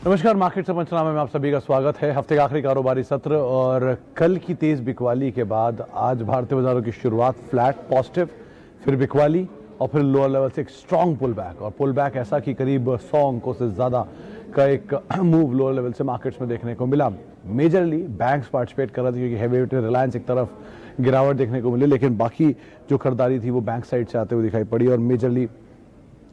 नमस्कार, मार्केट से पंचनामे में आप सभी का स्वागत है। हफ्ते का आखिरी कारोबारी सत्र और कल की तेज बिकवाली के बाद आज भारतीय बाजारों की शुरुआत फ्लैट पॉजिटिव, फिर बिकवाली और फिर लोअर लेवल से एक स्ट्रॉन्ग पुल बैक, और पुल बैक ऐसा कि करीब 100 अंकों से ज़्यादा का एक मूव लोअर लेवल से मार्केट्स में देखने को मिला। मेजरली बैंक्स पार्टिसिपेट कर रहे थे क्योंकि हैवी वेटेड रिलायंस एक तरफ गिरावट देखने को मिली, लेकिन बाकी जो खरीदारी थी वो बैंक साइड से आते हुए दिखाई पड़ी और मेजरली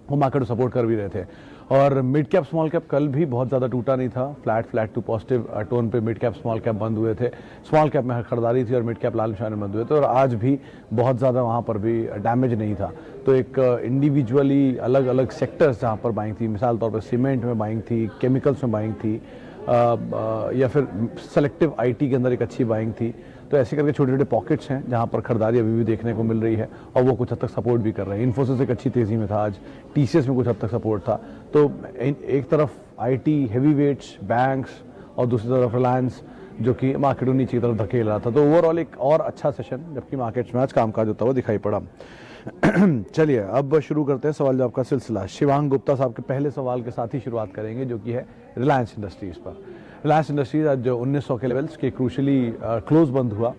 वो मार्केट को सपोर्ट कर भी रहे थे। और मिड कैप स्मॉल कैप कल भी बहुत ज़्यादा टूटा नहीं था, फ्लैट टू पॉजिटिव टोन पे मिड कैप स्मॉल कैप बंद हुए थे। स्मॉल कैप में खरीदारी थी और मिड कैप लाल निशान में बंद हुए थे, और आज भी बहुत ज़्यादा वहाँ पर भी डैमेज नहीं था। तो एक इंडिविजुअली अलग अलग सेक्टर्स जहाँ पर बाइंग थी, मिसाल तौर पर सीमेंट में बाइंग थी, केमिकल्स में बाइंग थी, या फिर सेलेक्टिव आईटी के अंदर एक अच्छी बाइंग थी। तो ऐसे करके छोटे छोटे पॉकेट्स हैं जहां पर खरीदारी अभी भी देखने को मिल रही है और वो कुछ हद तक सपोर्ट भी कर रहे हैं। इन्फोसिस एक अच्छी तेजी में था आज, टीसीएस में कुछ हद तक सपोर्ट था। तो एक तरफ आईटी, हेवी वेट्स, बैंक्स और दूसरी तरफ रिलायंस जो कि मार्केट को नीचे की तरफ धकेल रहा था। तो ओवरऑल एक और अच्छा सेशन जबकि मार्केट्स में आज कामकाज होता हुआ दिखाई पड़ा। चलिए अब शुरू करते हैं सवाल जवाब का सिलसिला। शिवांग गुप्ता साहब के पहले सवाल के साथ ही शुरुआत करेंगे जो कि है रिलायंस इंडस्ट्रीज पर। रिलायंस इंडस्ट्रीज आज जो 1900 के लेवल्स के क्रूशली क्लोज बंद हुआ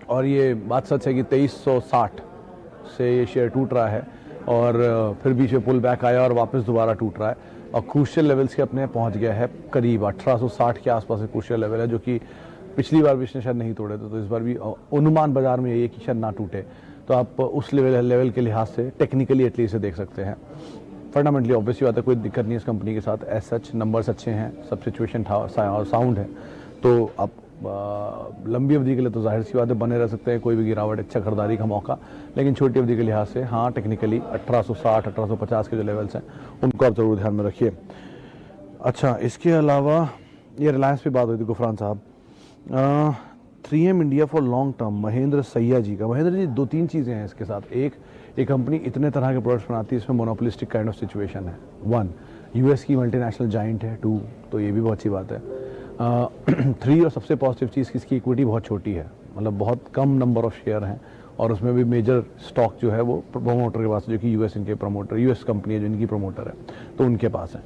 और ये बात सच है कि 2360 से ये शेयर टूट रहा है और फिर बीच में पुल बैक आया और वापस दोबारा टूट रहा है और क्रूशियल लेवल्स के अपने पहुंच गया है करीब 1860 के आसपास एक क्रूशियल लेवल है, जो कि पिछली बार भी इसने शायद नहीं तोड़े थे। तो इस बार भी अनुमान बाजार में यही है कि शायद ना टूटे। तो आप उस लेवल के लिहाज से टेक्निकली एटलीस्ट देख सकते हैं। फंडामेंटली ऑब्वियसली बात है, कोई दिक्कत नहीं है इस कंपनी के साथ। एज सच नंबर्स अच्छे हैं, सब सिचुएशन साउंड है। तो आप लंबी अवधि के लिए तो जाहिर सी बात है बने रह सकते हैं, कोई भी गिरावट अच्छा खरीदारी का मौका। लेकिन छोटी अवधि के लिहाज से हाँ, टेक्निकली 1860 1850 के जो लेवल्स हैं उनको आप जरूर ध्यान में रखिए। अच्छा, इसके अलावा ये रिलायंस पे बात हुई थी गुफरान साहब। 3M India for long term, Mahendra सैया जी का। महेंद्र जी, 2-3 चीज़ें हैं इसके साथ। एक कंपनी इतने तरह के प्रोडक्ट्स बनाती है, इसमें मोनोपोलिस्टिक काइंड ऑफ सिचुएशन है। 1, यूएस की मल्टीनेशनल जाइंट है। 2, तो ये भी बहुत अच्छी बात है। 3 और सबसे पॉजिटिव चीज़ की इसकी इक्विटी बहुत छोटी है, मतलब बहुत कम नंबर ऑफ शेयर हैं और उसमें भी मेजर स्टॉक जो है वो प्रमोटर के पास है, जो कि यूएस इनके प्रमोटर, यूएस कंपनी है जो इनकी प्रमोटर है, तो उनके पास है।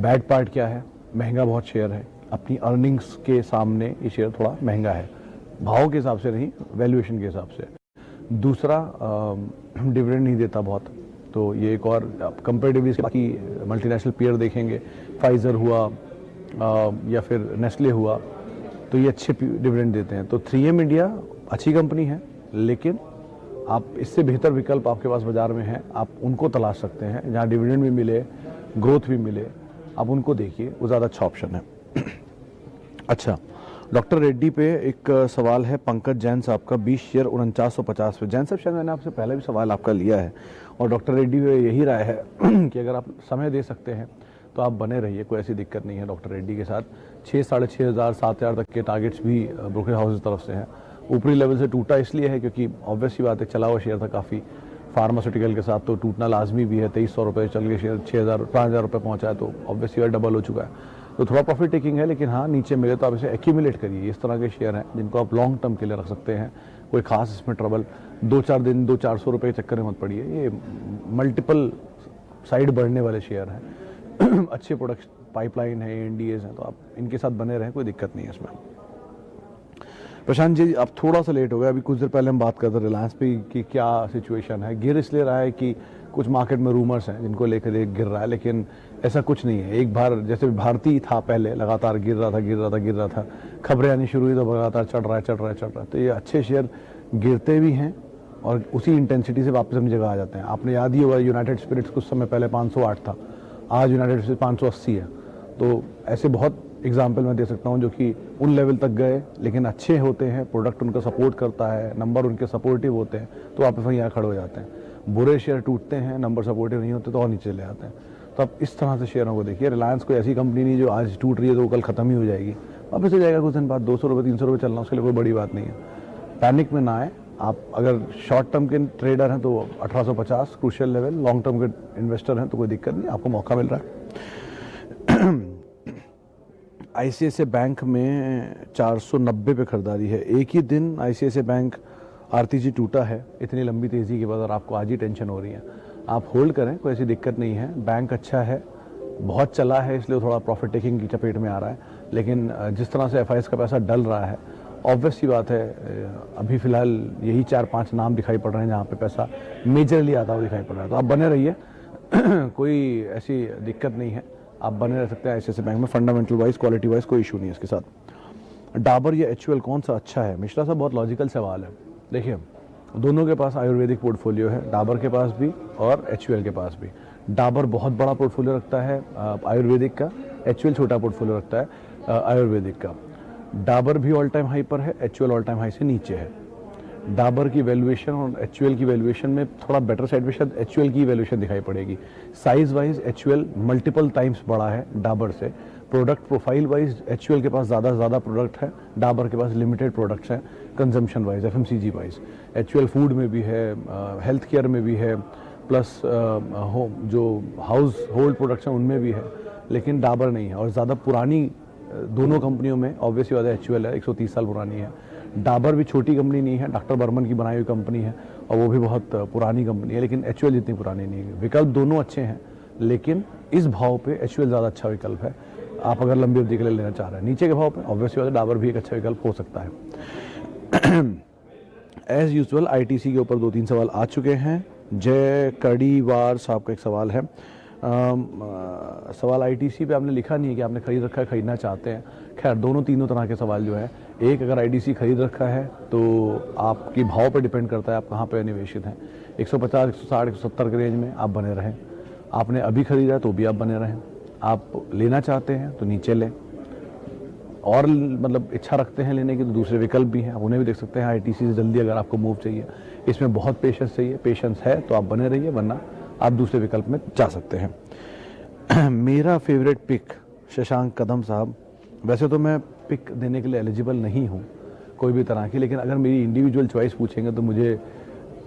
बैड पार्ट क्या है? महंगा बहुत शेयर है, अपनी अर्निंग्स के सामने ये शेयर थोड़ा महंगा है, भाव के हिसाब से नहीं, वैल्यूएशन के हिसाब से। दूसरा, डिविडेंड नहीं देता बहुत, तो ये एक और कंपेरेटिवली बाकी मल्टीनेशनल पीयर देखेंगे, फाइजर हुआ या फिर नेस्ले हुआ, तो ये अच्छे डिविडेंड देते हैं। तो 3M इंडिया अच्छी कंपनी है, लेकिन आप इससे बेहतर विकल्प आपके पास बाजार में है, आप उनको तलाश सकते हैं जहाँ डिविडेंड भी मिले, ग्रोथ भी मिले, आप उनको देखिए, वो ज़्यादा अच्छा ऑप्शन है। अच्छा, डॉक्टर रेड्डी पे एक सवाल है पंकज जैन साहब का, 20 शेयर 4950 पे। जैन साहब, शायद मैंने आपसे पहले भी सवाल आपका लिया है और डॉक्टर रेड्डी पे यही राय है कि अगर आप समय दे सकते हैं तो आप बने रहिए, कोई ऐसी दिक्कत नहीं है डॉक्टर रेड्डी के साथ। 6, 6500, 7000 तक के टारगेट्स भी ब्रोकरेज हाउस की तरफ से हैं। ऊपरी लेवल से टूटा इसलिए है क्योंकि ऑब्वियसली बात है, चला हुआ शेयर था काफ़ी फार्मास्यूटिकल के साथ, तो टूटना लाजमी भी है। 2300 रुपये चल के शेयर 5000 रुपये पहुँचा है, तो ऑब्वियसली डबल हो चुका है। तो थोड़ा प्रॉफिट टेकिंग है, लेकिन हाँ, नीचे मिले तो आप इसे एक्यूमुलेट करिए। इस तरह के शेयर हैं जिनको आप लॉन्ग टर्म के लिए रख सकते हैं, कोई खास इसमें ट्रबल 2-4 दिन 200-400 रुपये के चक्कर में मत पड़िए। ये मल्टीपल साइड बढ़ने वाले शेयर हैं अच्छे प्रोडक्ट पाइपलाइन है, एनडीएज हैं, तो आप इनके साथ बने रहें, कोई दिक्कत नहीं है इसमें। प्रशांत जी, आप थोड़ा सा लेट हो गए, अभी कुछ देर पहले हम बात करते रिलायंस पे कि क्या सिचुएशन है। गिर इसलिए रहा है कि कुछ मार्केट में रूमर्स हैं जिनको लेकर एक गिर रहा है, लेकिन ऐसा कुछ नहीं है। एक बार जैसे भारती था, पहले लगातार गिर रहा था, खबरें आनी शुरू हुई तो लगातार चढ़ रहा है। तो ये अच्छे शेयर गिरते भी हैं और उसी इंटेंसिटी से वापस अपनी जगह आ जाते हैं। आपने याद ही होगा, यूनाइटेड स्पिरिट्स कुछ समय पहले 508 था, आज यूनाइटेड स्पिरिट्स 580 है। तो ऐसे बहुत एग्जाम्पल मैं दे सकता हूँ जो कि उन लेवल तक गए लेकिन अच्छे होते हैं, प्रोडक्ट उनका सपोर्ट करता है, नंबर उनके सपोर्टिव होते हैं, तो वापस वहीं यहाँ खड़े हो जाते हैं। बुरे शेयर टूटते हैं, नंबर सपोर्टिव नहीं होते तो और नीचे ले आते हैं। तो आप इस तरह से शेयरों को देखिए। रिलायंस कोई ऐसी कंपनी नहीं जो आज टूट रही है तो वो कल खत्म ही हो जाएगी, वापस हो जाएगा कुछ दिन बाद। 200 रुपये 300 रुपये चलना उसके लिए कोई बड़ी बात नहीं है। पैनिक में ना आए आप। अगर शॉर्ट टर्म के ट्रेडर हैं तो 1850 क्रूशियल लेवल, लॉन्ग टर्म के इन्वेस्टर हैं तो कोई दिक्कत नहीं, आपको मौका मिल रहा है। आईसीआईसीआई बैंक में 490 पे खरीदारी है। एक ही दिन आईसीआईसीआई बैंक आरटीजी टूटा है इतनी लंबी तेजी के बाद और आपको आज ही टेंशन हो रही है। आप होल्ड करें, कोई ऐसी दिक्कत नहीं है। बैंक अच्छा है, बहुत चला है इसलिए थोड़ा प्रॉफिट टेकिंग की चपेट में आ रहा है, लेकिन जिस तरह से एफआईएस का पैसा डल रहा है, ऑब्वियस सी बात है, अभी फिलहाल यही 4-5 नाम दिखाई पड़ रहे हैं जहाँ पे पैसा मेजरली आता हुआ दिखाई पड़ रहा है। तो आप बने रहिए कोई ऐसी दिक्कत नहीं है, आप बने रह सकते हैं ICICI बैंक में। फंडामेंटल वाइज, क्वालिटी वाइज कोई इशू नहीं है इसके साथ। डाबर या HUL कौन सा अच्छा है? मिश्रा साहब, बहुत लॉजिकल सवाल है। देखिए, दोनों के पास आयुर्वेदिक पोर्टफोलियो है, डाबर के पास भी और HUL के पास भी। डाबर बहुत बड़ा पोर्टफोलियो रखता है आयुर्वेदिक का, HUL छोटा पोर्टफोलियो रखता है आयुर्वेदिक का। डाबर भी ऑल टाइम हाई पर है, HUL ऑल टाइम हाई से नीचे है। डाबर की वैल्यूएशन और HUL की वैल्यूएशन में थोड़ा बेटर साइड पे शायद HUL की वैल्यूएशन दिखाई पड़ेगी। Size wise HUL multiple times बड़ा है डाबर से। प्रोडक्ट प्रोफाइल वाइज HUL के पास ज़्यादा प्रोडक्ट है, डाबर के पास लिमिटेड प्रोडक्ट्स हैं। Consumption wise, FMCG wise HUL food में भी है, हेल्थ केयर में भी है, प्लस जो हाउस होल्ड प्रोडक्ट्स हैं उनमें भी है, लेकिन डाबर नहीं है। और ज़्यादा पुरानी दोनों कंपनियों में ऑब्वियसली ज़्यादा HUL है, 130 साल पुरानी है। डाबर भी छोटी कंपनी नहीं है, डॉक्टर बर्मन की बनाई हुई कंपनी है और वो भी बहुत पुरानी कंपनी है, लेकिन HUL जितनी पुरानी नहीं है। विकल्प दोनों अच्छे हैं, लेकिन इस भाव पे HUL ज़्यादा अच्छा विकल्प है, आप अगर लंबी अवधि के लिए लेना चाह रहे हैं। नीचे के भाव पे ऑब्वियसली बात है, डाबर भी एक अच्छा विकल्प हो सकता है। एज यूजुअल ITC के ऊपर 2-3 सवाल आ चुके हैं। जय कड़ीवार साहब का एक सवाल है। सवाल ITC पे आपने लिखा नहीं है कि आपने खरीद रखा है, खरीदना चाहते हैं। खैर, तीनों तरह के सवाल जो है, एक अगर ITC खरीद रखा है तो आपकी भाव पर डिपेंड करता है आप कहाँ पे निवेशित हैं। 150, 160, 170 के रेंज में आप बने रहें। आपने अभी खरीदा है तो भी आप बने रहें। आप लेना चाहते हैं तो नीचे लें, और मतलब इच्छा रखते हैं लेने की तो दूसरे विकल्प भी हैं, आप उन्हें भी देख सकते हैं। ITC से जल्दी अगर आपको मूव चाहिए, इसमें बहुत पेशेंस चाहिए, पेशेंस है तो आप बने रहिए, वरना आप दूसरे विकल्प में जा सकते हैं। मेरा फेवरेट पिक शशांक कदम साहब, वैसे तो मैं पिक देने के लिए एलिजिबल नहीं हूँ कोई भी तरह की, लेकिन अगर मेरी इंडिविजुअल चॉइस पूछेंगे तो मुझे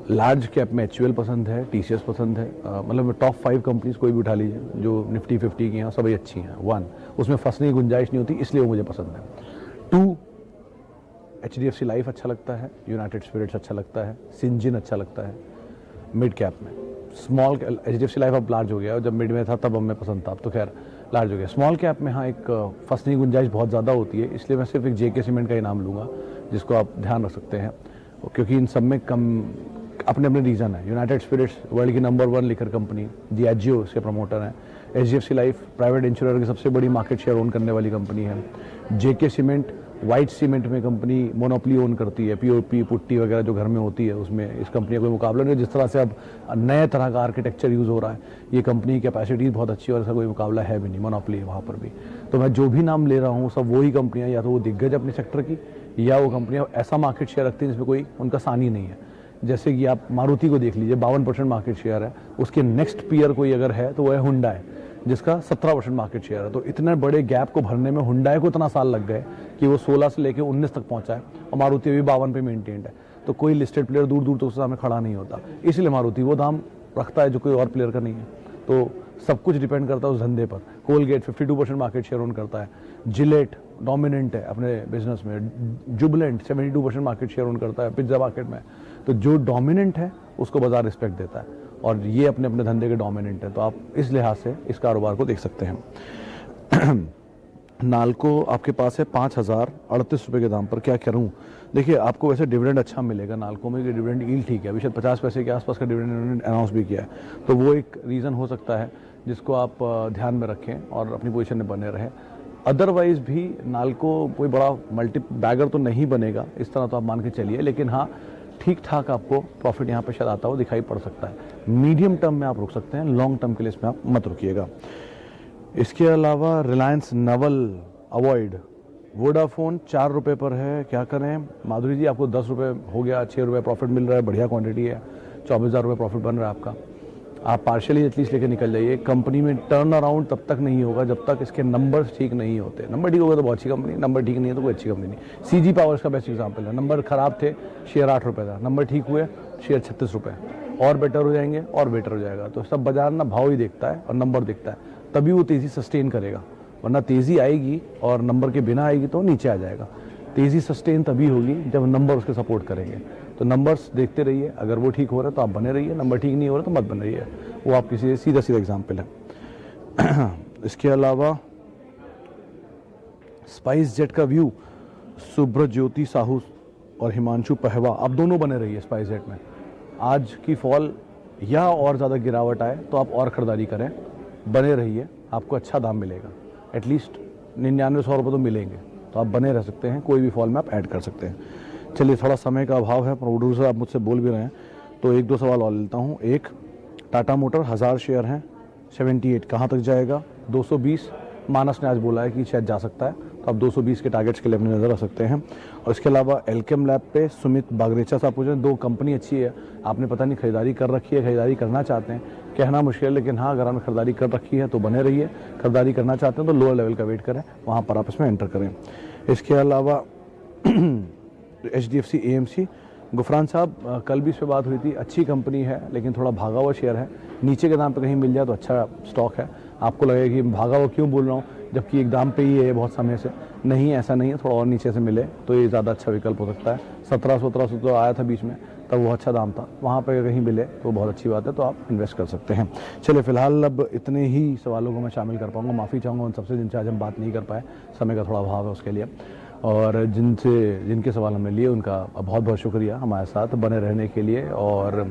लार्ज कैप में HUL पसंद है, TCS पसंद है। मतलब टॉप 5 कंपनीज कोई भी उठा लीजिए जो निफ्टी 50 की हैं, सभी अच्छी हैं। 1, उसमें फंसने की गुंजाइश नहीं होती, इसलिए वो मुझे पसंद है। 2, HDFC लाइफ अच्छा लगता है, यूनाइटेड स्पिरिट्स अच्छा लगता है, सिंजिन अच्छा लगता है मिड कैप में। स्मॉल HDFC लाइफ अब लार्ज हो गया, और जब मिड में था तब हमें पसंद था, अब तो खैर लार्ज हो गया। स्मॉल कैप में हाँ एक फंसने की गुंजाइश बहुत ज़्यादा होती है, इसलिए मैं सिर्फ एक JK सीमेंट का ही नाम लूँगा, जिसको आप ध्यान रख सकते हैं, क्योंकि इन सब में कम अपने अपने रीज़न है। यूनाइटेड स्पिरिट्स वर्ल्ड की नंबर 1 लिकर कंपनी, Diageo से प्रमोटर है। HDFC लाइफ प्राइवेट इंश्योरर की सबसे बड़ी मार्केट शेयर ओन करने वाली कंपनी है। JK सीमेंट वाइट सीमेंट में कंपनी मोनोपोली ओन करती है, POP पुट्टी वगैरह जो घर में होती है उसमें इस कंपनी का कोई मुकाबला नहीं। जिस तरह से अब नए तरह का आर्किटेक्चर यूज़ हो रहा है, ये कंपनी की कैपेसिटी बहुत अच्छी है और इसका कोई मुकाबला है भी नहीं, मोनोपोली है वहाँ पर भी। तो मैं जो भी नाम ले रहा हूँ सब वही कंपनियाँ, या तो वो दिग्गज अपने सेक्टर की, या वो कंपनियाँ ऐसा मार्केट शेयर रखती हैं जिसमें कोई उनका सानी नहीं है। जैसे कि आप मारुति को देख लीजिए, 52% मार्केट शेयर है, उसके नेक्स्ट पीयर कोई अगर है तो वो है हुंडई, जिसका 17% मार्केट शेयर है। तो इतने बड़े गैप को भरने में हुंडई को इतना साल लग गए कि वो 16 से लेकर 19 तक पहुंचा है, और मारुति अभी 52 पे मेंटेन्ड है। तो कोई लिस्टेड प्लेयर दूर दूर तक उसके सामने खड़ा नहीं होता, इसलिए मारुति वो दाम रखता है जो कोई और प्लेयर का नहीं है। तो सब कुछ डिपेंड करता है उस धंधे पर। कोलगेट 52% मार्केट शेयर ओन करता है। जिलेट डोमिनेंट है अपने बिजनेस में। जुबलेंट 72% मार्केट शेयर ओन करता है पिज्जा मार्केट में। तो जो डोमिनेंट है उसको बाजार रिस्पेक्ट देता है, और ये अपने अपने धंधे के डोमिनेंट है। तो आप इस लिहाज से इस कारोबार को देख सकते हैं। नालको आपके पास है 5,038 रुपये के दाम पर, क्या करूं? देखिए, आपको वैसे डिविडेंड अच्छा मिलेगा नालको में, कि डिविडेंड यील्ड ठीक है, अभी शायद 50 पैसे के आसपास का डिविडेंड अनाउंस भी किया है। तो वो एक रीज़न हो सकता है जिसको आप ध्यान में रखें और अपनी पोजीशन में बने रहें। अदरवाइज भी नालको कोई बड़ा मल्टी बैगर तो नहीं बनेगा, इस तरह तो आप मान के चलिए, लेकिन हाँ ठीक ठाक आपको प्रॉफिट यहाँ पे शायद आता हुआ दिखाई पड़ सकता है। मीडियम टर्म में आप रुक सकते हैं, लॉन्ग टर्म के लिए इसमें आप मत रुकिएगा। इसके अलावा रिलायंस नवल अवॉइड, वोडाफोन 4 रुपये पर है, क्या करें? माधुरी जी, आपको 10 रुपये हो गया, 6 रुपये प्रॉफिट मिल रहा है, बढ़िया क्वांटिटी है, 24,000 रुपये प्रॉफिट बन रहा है आपका। आप पार्शियली एटलीस्ट लेके निकल जाइए। कंपनी में टर्न अराउंड तब तक नहीं होगा जब तक इसके नंबर्स ठीक नहीं होते। नंबर ठीक होगा तो बहुत अच्छी कंपनी, नंबर ठीक नहीं है तो कोई अच्छी कंपनी नहीं। CG पावर्स का बेस्ट एग्जांपल है। नंबर खराब थे, शेयर 8 रुपये था, नंबर ठीक हुए, शेयर 36 रुपये, और बेटर हो जाएंगे और बेटर हो जाएगा। तो सब बाजार ना भाव ही देखता है और नंबर देखता है, तभी वो तेज़ी सस्टेन करेगा, वरना तेज़ी आएगी और नंबर के बिना आएगी तो नीचे आ जाएगा। तेज़ी सस्टेन तभी होगी जब नंबर उसके सपोर्ट करेंगे। तो नंबर्स देखते रहिए, अगर वो ठीक हो रहा है तो आप बने रहिए, नंबर ठीक नहीं हो रहा तो मत बने रहिए। वो आपकी सीधा एग्जाम्पल है। इसके अलावा स्पाइस जेट का व्यू, सुब्रत ज्योति साहू और हिमांशु पहवा, अब दोनों बने रही है स्पाइस जेट में। आज की फॉल या और ज़्यादा गिरावट आए तो आप और ख़रीदारी करें, बने रहिए, आपको अच्छा दाम मिलेगा, एटलीस्ट 99-100 रुपये तो मिलेंगे, तो आप बने रह सकते हैं, कोई भी फॉल में आप ऐड कर सकते हैं। चलिए, थोड़ा समय का अभाव है, प्रोड्यूसर आप मुझसे बोल भी रहे हैं, तो एक दो सवाल और लेता हूँ। एक, टाटा मोटर 1000 शेयर हैं, 78 कहाँ तक जाएगा? 220 मानस ने आज बोला है कि शायद जा सकता है, तो आप 220 के टारगेट्स के लिए अपनी नज़र रख सकते हैं। और इसके अलावा एल्केम लैब पे सुमित बागरेचा साहब पूछ रहे हैं, 2 कंपनी अच्छी है, आपने पता नहीं खरीदारी कर रखी है, खरीदारी करना चाहते हैं, कहना मुश्किल है, लेकिन हाँ, अगर आपने खरीदारी कर रखी है तो बने रहिए, खरीदारी करना चाहते हैं तो लोअर लेवल का वेट करें, वहाँ पर आप इसमें एंटर करें। इसके अलावा HDFC AMC, गुफरान साहब कल भी इस पर बात हुई थी, अच्छी कंपनी है लेकिन थोड़ा भागा हुआ शेयर है, नीचे के दाम पे कहीं मिल जाए तो अच्छा स्टॉक है। आपको लगेगा कि भागा हुआ क्यों बोल रहा हूँ, जबकि एक दाम पे ही है बहुत समय से, नहीं ऐसा नहीं है, थोड़ा और नीचे से मिले तो ये ज़्यादा अच्छा विकल्प हो सकता है। 1700-1700 तो आया था बीच में, तब वो अच्छा दाम था, वहाँ पे कहीं मिले तो बहुत अच्छी बात है, तो आप इन्वेस्ट कर सकते हैं। चलिए, फिलहाल अब इतने ही सवालों को मैं शामिल कर पाऊँगा, माफ़ी चाहूँगा उन सबसे जिनसे आज हम बात नहीं कर पाए, समय का थोड़ा अभाव है उसके लिए, और जिनके सवाल हमने लिए उनका बहुत बहुत शुक्रिया हमारे साथ बने रहने के लिए। और